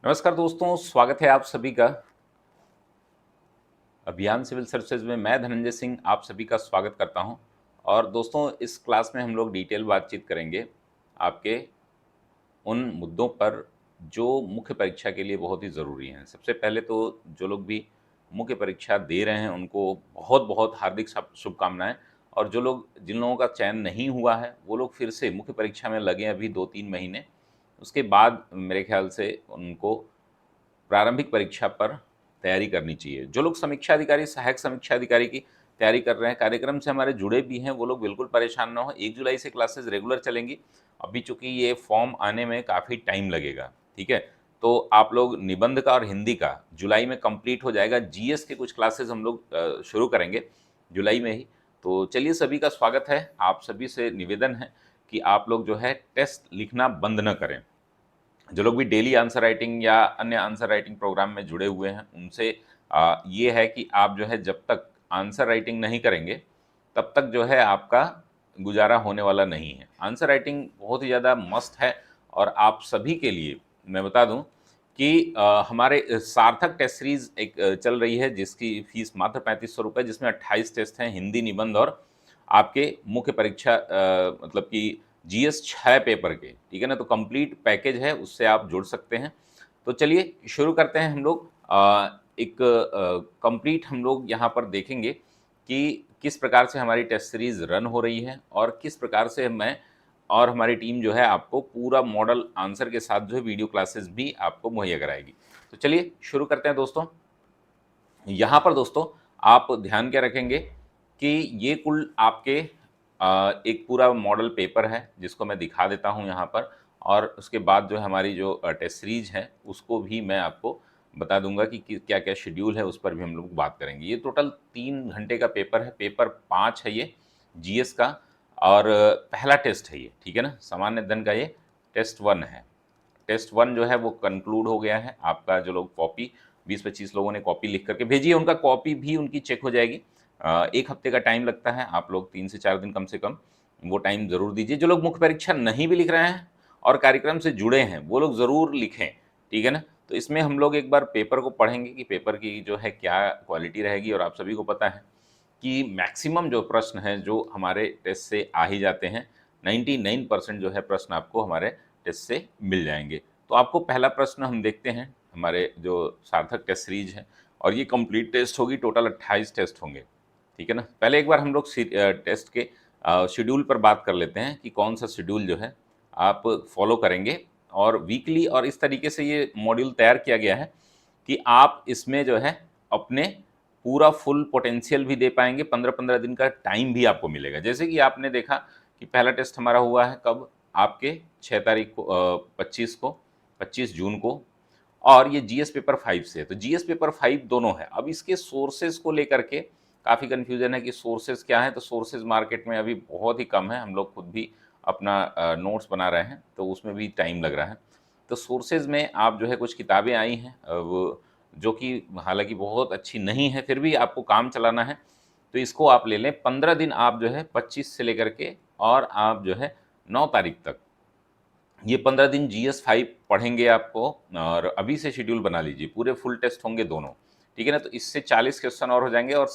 नमस्कार दोस्तों, स्वागत है आप सभी का अभियान सिविल सर्विसेज में। मैं धनंजय सिंह आप सभी का स्वागत करता हूं। और दोस्तों, इस क्लास में हम लोग डिटेल बातचीत करेंगे आपके उन मुद्दों पर जो मुख्य परीक्षा के लिए बहुत ही ज़रूरी हैं। सबसे पहले तो जो लोग भी मुख्य परीक्षा दे रहे हैं उनको बहुत बहुत हार्दिक शुभकामनाएं। और जो लोग जिन लोगों का चयन नहीं हुआ है वो लोग फिर से मुख्य परीक्षा में लगे अभी 2-3 महीने। उसके बाद मेरे ख्याल से उनको प्रारंभिक परीक्षा पर तैयारी करनी चाहिए। जो लोग समीक्षा अधिकारी, सहायक समीक्षा अधिकारी की तैयारी कर रहे हैं, कार्यक्रम से हमारे जुड़े भी हैं, वो लोग बिल्कुल परेशान ना हो। 1 जुलाई से क्लासेस रेगुलर चलेंगी। अभी चूँकि ये फॉर्म आने में काफ़ी टाइम लगेगा, ठीक है? तो आप लोग निबंध का और हिंदी का जुलाई में कंप्लीट हो जाएगा। जीएस के कुछ क्लासेस हम लोग शुरू करेंगे जुलाई में ही। तो चलिए, सभी का स्वागत है। आप सभी से निवेदन है कि आप लोग जो है टेस्ट लिखना बंद न करें। जो लोग भी डेली आंसर राइटिंग या अन्य आंसर राइटिंग प्रोग्राम में जुड़े हुए हैं उनसे ये है कि आप जो है जब तक आंसर राइटिंग नहीं करेंगे तब तक जो है आपका गुजारा होने वाला नहीं है। आंसर राइटिंग बहुत ही ज़्यादा मस्ट है। और आप सभी के लिए मैं बता दूं कि हमारे सार्थक टेस्ट सीरीज एक चल रही है जिसकी फीस मात्र 3500 रुपये, जिसमें 28 टेस्ट हैं, हिंदी, निबंध और आपके मुख्य परीक्षा मतलब कि जीएस 6 पेपर के, ठीक है ना? तो कंप्लीट पैकेज है, उससे आप जुड़ सकते हैं। तो चलिए शुरू करते हैं हम लोग। एक कंप्लीट हम लोग यहाँ पर देखेंगे कि किस प्रकार से हमारी टेस्ट सीरीज रन हो रही है और किस प्रकार से मैं और हमारी टीम जो है आपको पूरा मॉडल आंसर के साथ जो है वीडियो क्लासेस भी आपको मुहैया कराएगी। तो चलिए शुरू करते हैं दोस्तों। यहाँ पर दोस्तों आप ध्यान क्या रखेंगे कि ये कुल आपके एक पूरा मॉडल पेपर है जिसको मैं दिखा देता हूँ यहाँ पर। और उसके बाद जो हमारी जो टेस्ट सीरीज है उसको भी मैं आपको बता दूंगा कि क्या क्या शेड्यूल है, उस पर भी हम लोग बात करेंगे। ये टोटल 3 घंटे का पेपर है। पेपर 5 है ये जीएस का। और पहला टेस्ट है ये, ठीक है ना? सामान्य अध्ययन का ये टेस्ट 1 है। टेस्ट 1 जो है वो कंक्लूड हो गया है। आपका जो लोग कॉपी 20-25 लोगों ने कॉपी लिख करके भेजी है, उनका कॉपी भी उनकी चेक हो जाएगी। 1 हफ्ते का टाइम लगता है। आप लोग 3 से 4 दिन कम से कम वो टाइम ज़रूर दीजिए। जो लोग मुख्य परीक्षा नहीं भी लिख रहे हैं और कार्यक्रम से जुड़े हैं वो लोग ज़रूर लिखें, ठीक है ना? तो इसमें हम लोग एक बार पेपर को पढ़ेंगे कि पेपर की जो है क्या क्वालिटी रहेगी। और आप सभी को पता है कि मैक्सिमम जो प्रश्न हैं जो हमारे टेस्ट से आ ही जाते हैं, 99% जो है प्रश्न आपको हमारे टेस्ट से मिल जाएंगे। तो आपको पहला प्रश्न हम देखते हैं हमारे जो सार्थक टेस्ट सीरीज है। और ये कंप्लीट टेस्ट होगी, टोटल 28 टेस्ट होंगे, ठीक है ना? पहले एक बार हम लोग टेस्ट के शेड्यूल पर बात कर लेते हैं कि कौन सा शेड्यूल जो है आप फॉलो करेंगे। और वीकली और इस तरीके से ये मॉड्यूल तैयार किया गया है कि आप इसमें जो है अपने पूरा फुल पोटेंशियल भी दे पाएंगे। 15-15 दिन का टाइम भी आपको मिलेगा। जैसे कि आपने देखा कि पहला टेस्ट हमारा हुआ है कब, आपके 6 तारीख को 25 को, 25 जून को। और ये जीएस पेपर 5 से है। तो जीएस पेपर 5 दोनों है। अब इसके सोर्सेज को लेकर के काफ़ी कन्फ्यूजन है कि सोर्सेज क्या है। तो सोर्सेज मार्केट में अभी बहुत ही कम है। हम लोग खुद भी अपना नोट्स बना रहे हैं तो उसमें भी टाइम लग रहा है। तो सोर्सेज में आप जो है कुछ किताबें आई हैं वो जो कि हालांकि बहुत अच्छी नहीं है, फिर भी आपको काम चलाना है तो इसको आप ले लें। 15 दिन आप जो है 25 से लेकर के और आप जो है 9 तारीख तक ये 15 दिन GS 5 पढ़ेंगे आपको। और अभी से शेड्यूल बना लीजिए, पूरे फुल टेस्ट होंगे दोनों, ठीक है ना? तो इससे 40 क्वेश्चन और हो जाएंगे और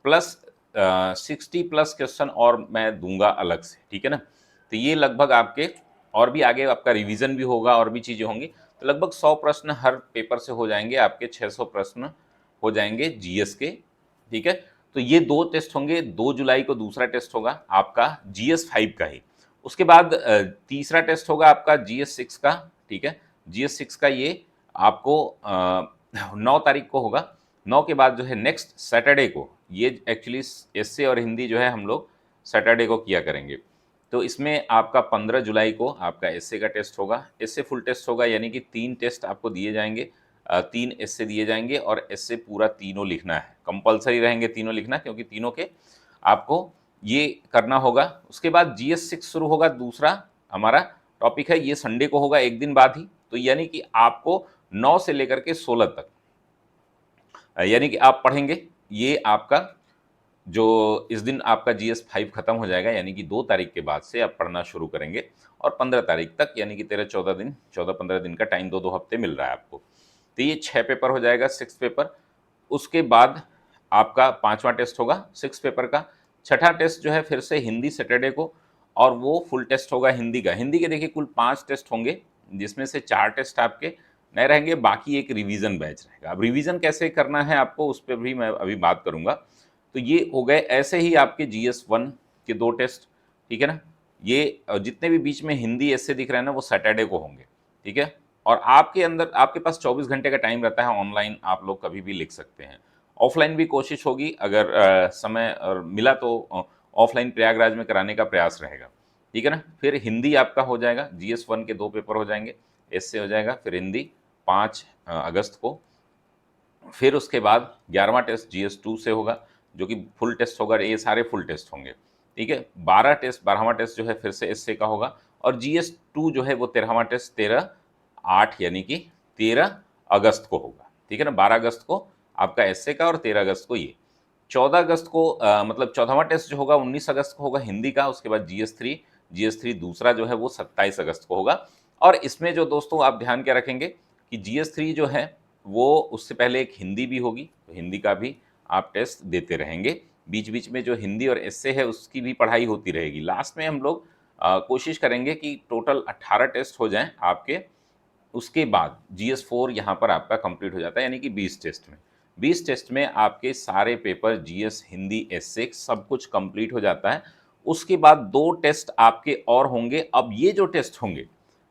प्लस 60+ क्वेश्चन और मैं दूंगा अलग से, ठीक है ना? तो ये लगभग आपके और भी आगे आपका रिवीजन भी होगा और भी चीज़ें होंगी। तो लगभग 100 प्रश्न हर पेपर से हो जाएंगे आपके। 600 प्रश्न हो जाएंगे जीएस के, ठीक है? तो ये 2 टेस्ट होंगे। 2 जुलाई को दूसरा टेस्ट होगा आपका GS 5 का ही। उसके बाद तीसरा टेस्ट होगा आपका GS 6 का, ठीक है? GS 6 का ये आपको 9 तारीख को होगा। 9 के बाद जो है नेक्स्ट सैटरडे को, ये एक्चुअली एसए और हिंदी जो है हम लोग सैटरडे को किया करेंगे। तो इसमें आपका 15 जुलाई को आपका एसए का टेस्ट होगा। एसए फुल टेस्ट होगा, यानी कि 3 टेस्ट आपको दिए जाएंगे। 3 एसए दिए जाएंगे और एसए पूरा तीनों लिखना है। कंपलसरी रहेंगे तीनों लिखना, क्योंकि तीनों के आपको ये करना होगा। उसके बाद GS 6 शुरू होगा। दूसरा हमारा टॉपिक है, ये संडे को होगा, एक दिन बाद ही। तो यानी कि आपको 9 से लेकर के 16 तक यानी कि आप पढ़ेंगे ये आपका जो इस दिन आपका जीएस 5 खत्म हो जाएगा, यानी कि 2 तारीख के बाद से आप पढ़ना शुरू करेंगे और 15 तारीख तक, यानी कि 13-14 दिन, 14-15 दिन का टाइम, 2-2 हफ्ते मिल रहा है आपको। तो ये 6 पेपर हो जाएगा, 6 पेपर। उसके बाद आपका 5वां टेस्ट होगा 6 पेपर का। छठा टेस्ट जो है फिर से हिंदी सैटरडे को, और वो फुल टेस्ट होगा हिंदी का। हिंदी के देखिए कुल 5 टेस्ट होंगे, जिसमें से 4 टेस्ट आपके नए रहेंगे, बाकी एक रिवीजन बैच रहेगा। अब रिवीजन कैसे करना है आपको, उस पर भी मैं अभी बात करूंगा। तो ये हो गए ऐसे ही आपके GS1 के 2 टेस्ट, ठीक है ना। ये जितने भी बीच में हिंदी ऐसे दिख रहे हैं ना, वो सैटरडे को होंगे, ठीक है। और आपके अंदर, आपके पास 24 घंटे का टाइम रहता है, ऑनलाइन आप लोग कभी भी लिख सकते हैं। ऑफलाइन भी कोशिश होगी, अगर समय और मिला तो ऑफलाइन प्रयागराज में कराने का प्रयास रहेगा, ठीक है ना। फिर हिंदी आपका हो जाएगा, GS1 के 2 पेपर हो जाएंगे, ऐसे हो जाएगा। फिर हिंदी 5 अगस्त को। फिर उसके बाद 11वां टेस्ट GS2 से होगा, जो कि फुल टेस्ट होगा, ये सारे फुल टेस्ट होंगे, ठीक है। 12वां टेस्ट जो है फिर से एसए का होगा, और GS2 जो है वो 13वां टेस्ट 13/8 यानी कि 13 अगस्त को होगा, ठीक है ना। 12 अगस्त को आपका एसए का और 13 अगस्त को ये। 14 अगस्त को मतलब 14वां टेस्ट जो होगा 19 अगस्त को होगा हिंदी का। उसके बाद GS3 दूसरा जो है वो 27 अगस्त को होगा। और इसमें जो दोस्तों आप ध्यान क्या रखेंगे कि GS3 जो है वो उससे पहले एक हिंदी भी होगी, तो हिंदी का भी आप टेस्ट देते रहेंगे। बीच बीच में जो हिंदी और एस्से है उसकी भी पढ़ाई होती रहेगी। लास्ट में हम लोग कोशिश करेंगे कि टोटल 18 टेस्ट हो जाएं आपके। उसके बाद GS4 यहाँ पर आपका कंप्लीट हो जाता है, यानी कि 20 टेस्ट में। 20 टेस्ट में आपके सारे पेपर GS, हिंदी, एस्से सब कुछ कंप्लीट हो जाता है। उसके बाद 2 टेस्ट आपके और होंगे। अब ये जो टेस्ट होंगे,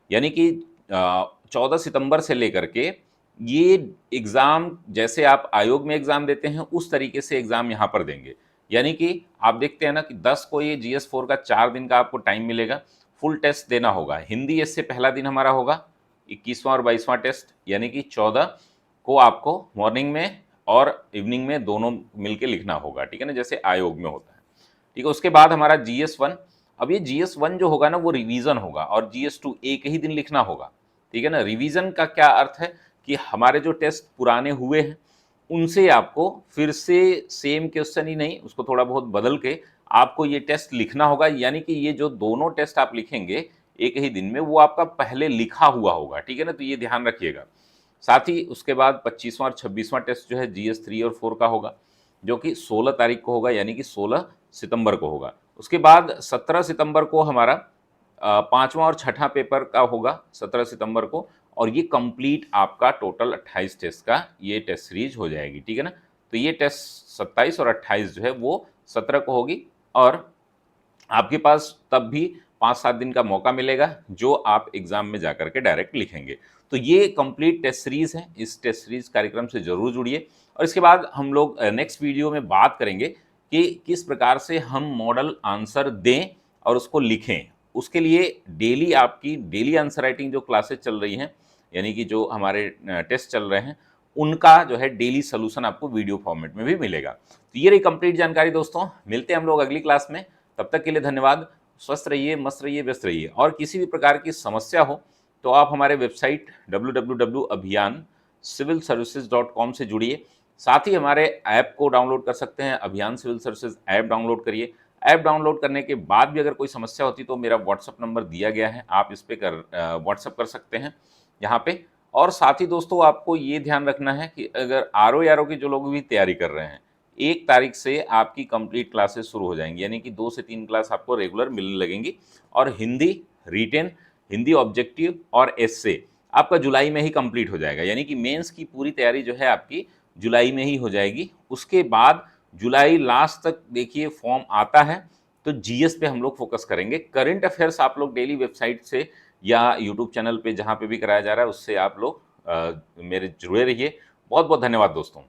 यानी कि 14 सितंबर से लेकर के ये एग्ज़ाम, जैसे आप आयोग में एग्ज़ाम देते हैं उस तरीके से एग्ज़ाम यहाँ पर देंगे। यानी कि आप देखते हैं ना कि 10 को ये GS4 का 4 दिन का आपको टाइम मिलेगा, फुल टेस्ट देना होगा। हिंदी एस्से पहला दिन हमारा होगा 21वां और 22वां टेस्ट, यानी कि 14 को आपको मॉर्निंग में और इवनिंग में दोनों मिलके लिखना होगा, ठीक है ना, जैसे आयोग में होता है, ठीक है। उसके बाद हमारा GS1। अब ये GS1 जो होगा ना वो रिवीजन होगा, और GS2 एक ही दिन लिखना होगा, ठीक है ना। रिवीजन का क्या अर्थ है कि हमारे जो टेस्ट पुराने हुए हैं उनसे आपको फिर से सेम क्वेश्चन ही नहीं, उसको थोड़ा बहुत बदल के आपको ये टेस्ट लिखना होगा। यानी कि ये जो दोनों टेस्ट आप लिखेंगे एक ही दिन में, वो आपका पहले लिखा हुआ होगा, ठीक है ना। तो ये ध्यान रखिएगा। साथ ही उसके बाद 25वां और 26वां टेस्ट जो है GS3 और 4 का होगा, जो कि 16 तारीख को होगा, यानी कि 16 सितंबर को होगा। उसके बाद 17 सितंबर को हमारा 5वां और छठा पेपर का होगा, 17 सितंबर को। और ये कंप्लीट आपका टोटल 28 टेस्ट का ये टेस्ट सीरीज हो जाएगी, ठीक है ना। तो ये टेस्ट 27 और 28 जो है वो 17 को होगी, और आपके पास तब भी 5-7 दिन का मौका मिलेगा, जो आप एग्जाम में जाकर के डायरेक्ट लिखेंगे। तो ये कंप्लीट टेस्ट सीरीज है। इस टेस्ट सीरीज कार्यक्रम से जरूर जुड़िए। और इसके बाद हम लोग नेक्स्ट वीडियो में बात करेंगे कि किस प्रकार से हम मॉडल आंसर दें और उसको लिखें। उसके लिए डेली आपकी डेली आंसर राइटिंग जो क्लासेस चल रही हैं, यानी कि जो हमारे टेस्ट चल रहे हैं, उनका जो है डेली सोल्यूशन आपको वीडियो फॉर्मेट में भी मिलेगा। तो ये रही कंप्लीट जानकारी दोस्तों। मिलते हैं हम लोग अगली क्लास में। तब तक के लिए धन्यवाद। स्वस्थ रहिए, मस्त रहिए, व्यस्त रहिए। और किसी भी प्रकार की समस्या हो तो आप हमारे वेबसाइट www.abhiyan-civilservices.com से जुड़िए। साथ ही हमारे ऐप को डाउनलोड कर सकते हैं, अभियान सिविल सर्विसेज ऐप डाउनलोड करिए। ऐप डाउनलोड करने के बाद भी अगर कोई समस्या होती तो मेरा व्हाट्सअप नंबर दिया गया है, आप इस पर व्हाट्सअप कर सकते हैं यहाँ पे। और साथ ही दोस्तों आपको ये ध्यान रखना है कि अगर आर ओ की जो लोग भी तैयारी कर रहे हैं, 1 तारीख से आपकी कंप्लीट क्लासेस शुरू हो जाएंगी, यानी कि 2 से 3 क्लास आपको रेगुलर मिलने लगेंगी। और हिंदी रिटेन, हिंदी ऑब्जेक्टिव और एस्से आपका जुलाई में ही कंप्लीट हो जाएगा, यानी कि मेंस की पूरी तैयारी जो है आपकी जुलाई में ही हो जाएगी। उसके बाद जुलाई लास्ट तक देखिए फॉर्म आता है, तो जीएस पे हम लोग फोकस करेंगे। करंट अफेयर्स आप लोग डेली वेबसाइट से या यूट्यूब चैनल पे जहाँ पे भी कराया जा रहा है उससे आप लोग मेरे जुड़े रहिए। बहुत बहुत धन्यवाद दोस्तों।